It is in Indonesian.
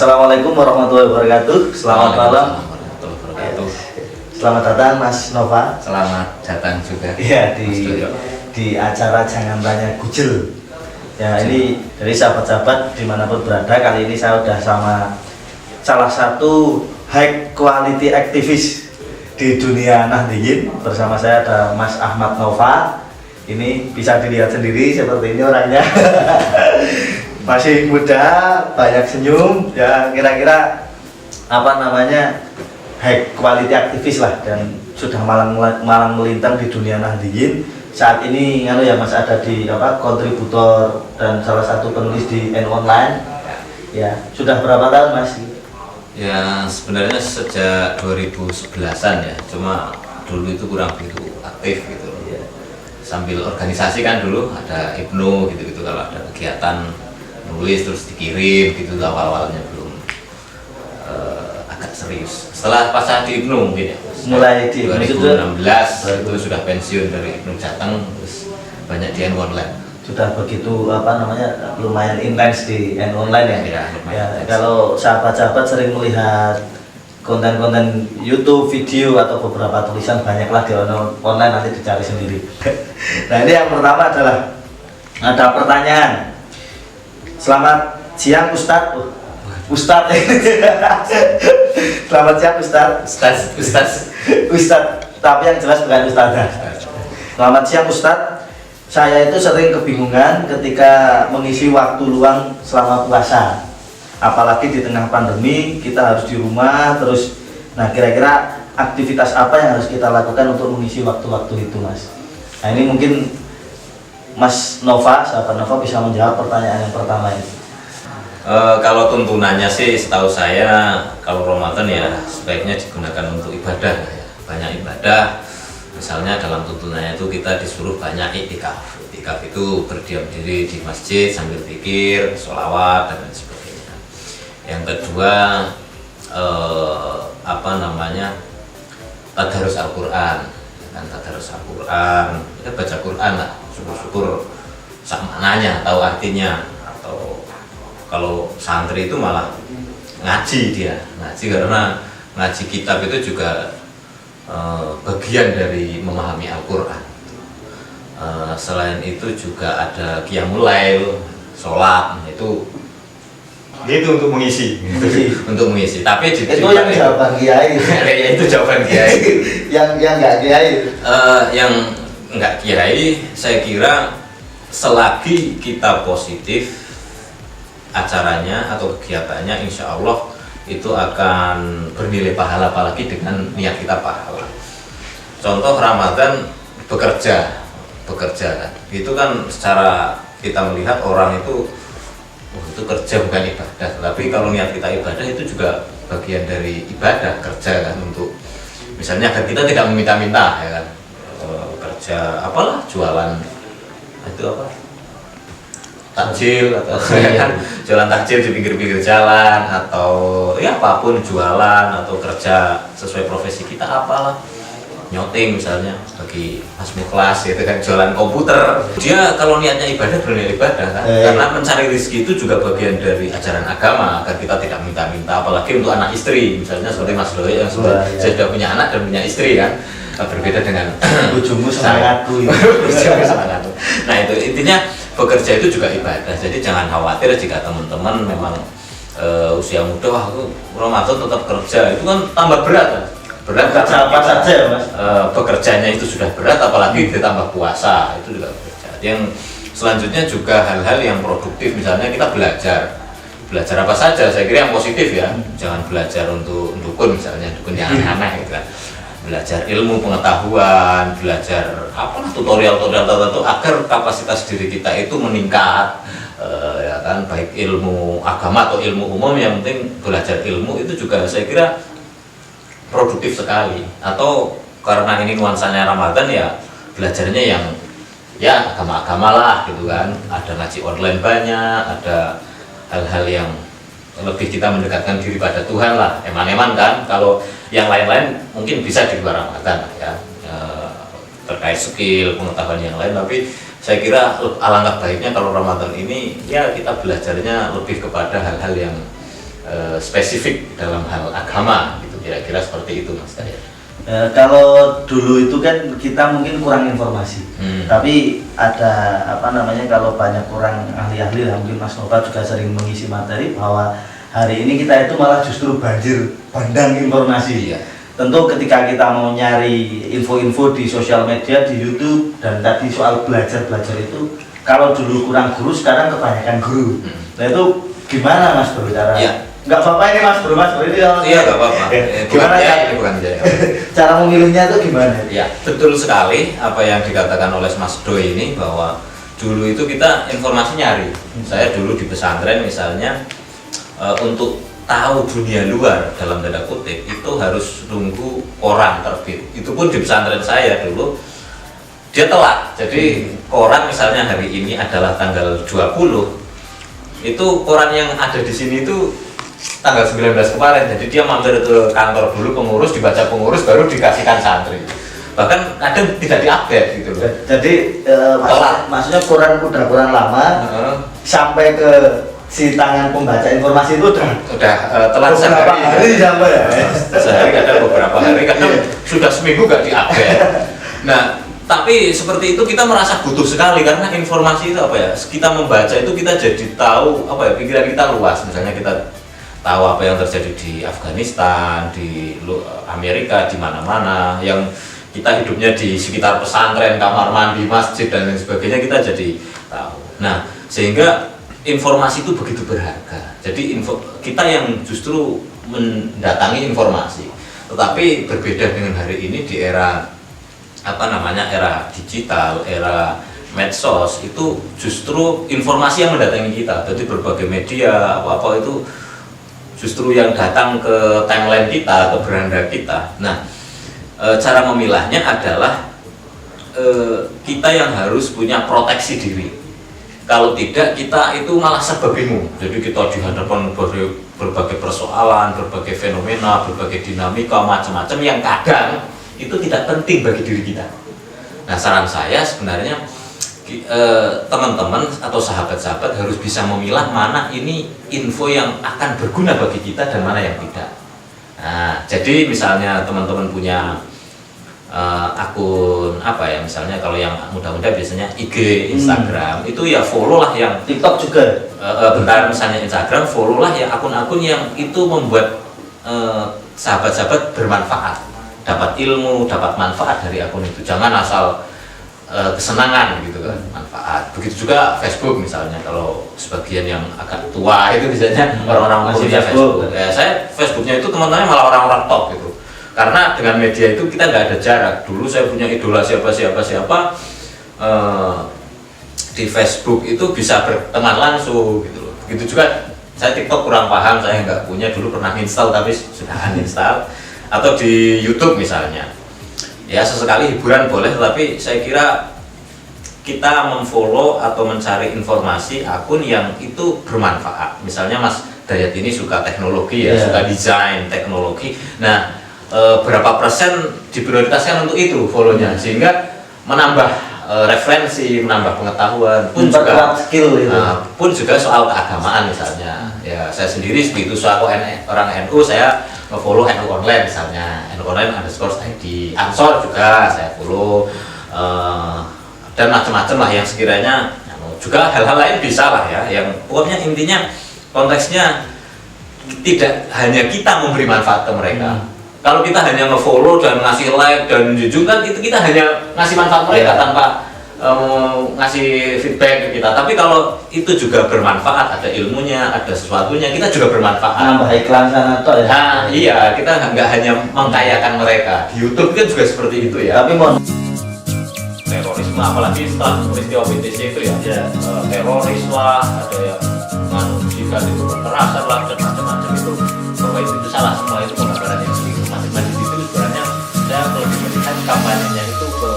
Assalamualaikum warahmatullahi wabarakatuh. Selamat malam. Warahmatullahi wabarakatuh. Selamat datang Mas Nova. Selamat datang juga. Iya di acara Jangan Tanya Gujel. Ya ini dari sahabat-sahabat dimanapun berada. Kali ini saya udah sama salah satu high quality aktivis di dunia Nahdliyin. Bersama saya ada Mas Ahmad Nova. Ini bisa dilihat sendiri seperti ini orangnya. Masih muda, banyak senyum, ya kira-kira apa namanya high quality aktivis lah, dan sudah malang melintang di dunia Nahdliyin. Saat ini ya Mas ada di kontributor dan salah satu penulis di N-Online. Ya, sudah berapa tahun Mas? Ya sebenarnya sejak 2011-an ya, cuma dulu itu kurang begitu aktif gitu. Ya. Sambil organisasi kan dulu ada Ibnu gitu-gitu, kalau ada kegiatan nulis terus dikirim gitu, awal-awalnya belum agak serius. Setelah pas saat di Ibnu mungkin ya, mulai di 2016 itu sudah pensiun dari Ibnu Jateng, terus banyak di N-Online. Sudah begitu lumayan intens di N-Online ya. Ya, Kalau sahabat-sahabat sering melihat konten-konten YouTube, video atau beberapa tulisan, banyaklah di online, nanti dicari sendiri. Nah ini yang pertama adalah ada pertanyaan. Selamat siang Ustadz. Ustadz. Selamat siang Ustadz. Ustadz. Tapi yang jelas bukan Ustadzah. Selamat siang Ustadz. Saya itu sering kebingungan ketika mengisi waktu luang selama puasa. Apalagi di tengah pandemi, kita harus di rumah terus. Nah, kira-kira aktivitas apa yang harus kita lakukan untuk mengisi waktu-waktu itu, Mas? Nah, ini mungkin Mas Nova, sahabat Nova bisa menjawab pertanyaan yang pertama ini. Kalau tuntunannya sih setahu saya kalau Ramadan ya sebaiknya digunakan untuk ibadah ya. Banyak ibadah. Misalnya dalam tuntunannya itu kita disuruh banyak iktikaf. Iktikaf itu berdiam diri di masjid sambil zikir, sholawat dan lain sebagainya. Yang kedua tadarus Al-Qur'an. Kan tadarus Al-Qur'an, kita baca Quran lah, syukur-syukur sak maknanya, tahu artinya. Atau kalau santri itu malah ngaji karena ngaji kitab itu juga bagian dari memahami Al-Quran. Selain itu juga ada qiyamul lail, sholat, itu untuk mengisi. Untuk mengisi. Tapi itu yang jawaban kiai. Itu jawaban kiai. yang nggak kiai. Yang nggak kiai, saya kira selagi kita positif acaranya atau kegiatannya, insya Allah itu akan bernilai pahala, apalagi dengan niat kita pahala. Contoh Ramadan bekerja kan, itu kan secara kita melihat orang itu itu kerja bukan ibadah, tapi kalau niat kita ibadah itu juga bagian dari ibadah, kerja kan, untuk misalnya agar kita tidak meminta-minta ya kan, kerja apalah, jualan itu apa, takjil atau kan, jualan takjil di pinggir-pinggir jalan, atau ya apapun, jualan atau kerja sesuai profesi kita, apalah, nyoteng misalnya bagi Mas Muklas itu kan, jualan komputer. Dia kalau niatnya ibadah, bernilai ibadah kan, karena mencari rezeki itu juga bagian dari ajaran agama, agar kita tidak minta-minta, apalagi untuk anak istri misalnya seperti Mas Doi yang sudah punya anak dan punya istri kan, berbeda dengan bujumu semangatku. Nah itu intinya, bekerja itu juga ibadah. Jadi jangan khawatir jika teman-teman memang usia muda, wah aku Ramadan tetap kerja, itu kan tambah berat kan? Berat karena apa saja Mas? Bekerjanya itu sudah berat, apalagi ditambah puasa, itu juga berat. Yang selanjutnya juga hal-hal yang produktif, misalnya kita belajar apa saja, saya kira yang positif ya. Jangan belajar untuk dukun misalnya, dukun yang aneh-aneh gitu kan. Belajar ilmu pengetahuan, belajar apalah, tutorial tertentu agar kapasitas diri kita itu meningkat, ya kan, baik ilmu agama atau ilmu umum, yang penting belajar ilmu itu juga saya kira produktif sekali. Atau karena ini nuansanya Ramadan ya, belajarnya yang ya agama-agama lah gitu kan, ada ngaji online banyak, ada hal-hal yang lebih kita mendekatkan diri pada Tuhan lah, eman-eman kan. Kalau yang lain-lain mungkin bisa di luar Ramadan ya, terkait skill, pengetahuan yang lain, tapi saya kira alangkah baiknya kalau Ramadan ini ya kita belajarnya lebih kepada hal-hal yang spesifik dalam hal agama gitu, kira-kira seperti itu Mas Karya. Kalau dulu itu kan kita mungkin kurang informasi, tapi ada apa namanya, kalau banyak orang ahli-ahli lah, mungkin Mas Nova juga sering mengisi materi bahwa hari ini kita itu malah justru banjir bandang informasi. Iya. Tentu ketika kita mau nyari info-info di sosial media, di YouTube, dan tadi soal belajar itu, kalau dulu kurang guru, sekarang kebanyakan guru. Nah itu gimana Mas Bro cara? Iya. Nggak apa-apa ini Mas Bro ini. Iya nggak apa-apa. Gimana Ini bukan jaya. cara memilihnya itu gimana? Ya, betul sekali apa yang dikatakan oleh Mas Doi ini, bahwa dulu itu kita informasi nyari. Saya dulu di pesantren misalnya, untuk tahu dunia luar dalam tanda kutip itu harus nunggu koran terbit. Itu pun di pesantren saya dulu dia telat. Jadi koran misalnya hari ini adalah tanggal 20, itu koran yang ada di sini itu tanggal 19 kemarin. Jadi dia mampir ke kantor dulu pengurus, dibaca pengurus, baru dikasihkan santri. Bahkan kadang tidak diupdate gitu loh. Jadi maksudnya koran udah koran lama sampai ke si tangan pembaca informasi itu udah telat beberapa hari sampai ya. Sehari, kadang beberapa hari, kadang sudah seminggu gak diupdate. Nah, tapi seperti itu kita merasa butuh sekali, karena informasi itu apa ya, kita membaca itu kita jadi tahu apa ya, pikiran kita luas. Misalnya kita tahu apa yang terjadi di Afghanistan, di Amerika, di mana-mana, yang kita hidupnya di sekitar pesantren, kamar mandi, masjid dan lain sebagainya, kita jadi tahu. Nah, sehingga informasi itu begitu berharga. Jadi kita yang justru mendatangi informasi. Tetapi berbeda dengan hari ini di era era digital, era medsos, itu justru informasi yang mendatangi kita. Jadi berbagai media apa-apa itu justru yang datang ke timeline kita, ke beranda kita. Nah, cara memilahnya adalah kita yang harus punya proteksi diri. Kalau tidak, kita itu malah serba bingung. Jadi kita dihadapkan berbagai persoalan, berbagai fenomena, berbagai dinamika macam-macam yang kadang itu tidak penting bagi diri kita. Nah, saran saya sebenarnya teman-teman atau sahabat-sahabat harus bisa memilah mana ini info yang akan berguna bagi kita dan mana yang tidak. Nah, jadi misalnya teman-teman punya akun apa ya, misalnya kalau yang muda-muda biasanya IG, Instagram, itu ya follow lah. Yang TikTok juga. Bentar, misalnya Instagram, follow lah ya akun-akun yang itu membuat sahabat-sahabat bermanfaat, dapat ilmu, dapat manfaat dari akun itu. Jangan asal kesenangan gitu kan, manfaat. Begitu juga Facebook misalnya, kalau sebagian yang agak tua itu biasanya orang-orang masih punya Facebook. Ya, saya Facebooknya itu teman-temannya malah orang-orang top gitu. Karena dengan media itu kita nggak ada jarak. Dulu saya punya idola siapa di Facebook itu bisa berteman langsung gitu loh. Begitu juga saya TikTok kurang paham, saya nggak punya, dulu pernah install tapi sudah uninstall. Atau di YouTube misalnya, ya sesekali hiburan boleh, tapi saya kira kita memfollow atau mencari informasi akun yang itu bermanfaat. Misalnya Mas Dayat ini suka teknologi ya, suka desain teknologi. Nah, berapa persen diprioritaskan untuk itu follow-nya, sehingga menambah referensi, menambah pengetahuan, pun juga skill itu. Pun juga soal keagamaan misalnya. Ya, saya sendiri begitu, soal orang NU, saya follow NU online misalnya, NU online _ID, Ansor juga saya follow, dan macam-macam lah yang sekiranya juga hal-hal lain bisa lah ya, yang pokoknya intinya konteksnya tidak hanya kita memberi manfaat ke mereka. Kalau kita hanya nge-follow dan ngasih like dan junjung, kan itu kita hanya ngasih manfaat mereka tanpa ngasih feedback ke kita. Tapi kalau itu juga bermanfaat, ada ilmunya, ada sesuatunya, kita juga bermanfaat. Nambah iklan sana toh ya. Nah, iya, kita nggak hanya mengkayakan mereka. Di YouTube kan juga seperti itu ya. Tapi mau terorisme, apalagi setelah peristiwa BTC itu ya, teroris lah, ada yang jika itu kekerasan lah dan macam-macam, itu bahwa itu salah semua, itu penggambaran yang sedikit masing-masing. Itu sebenarnya saya lebih melihat kampanyenya itu ke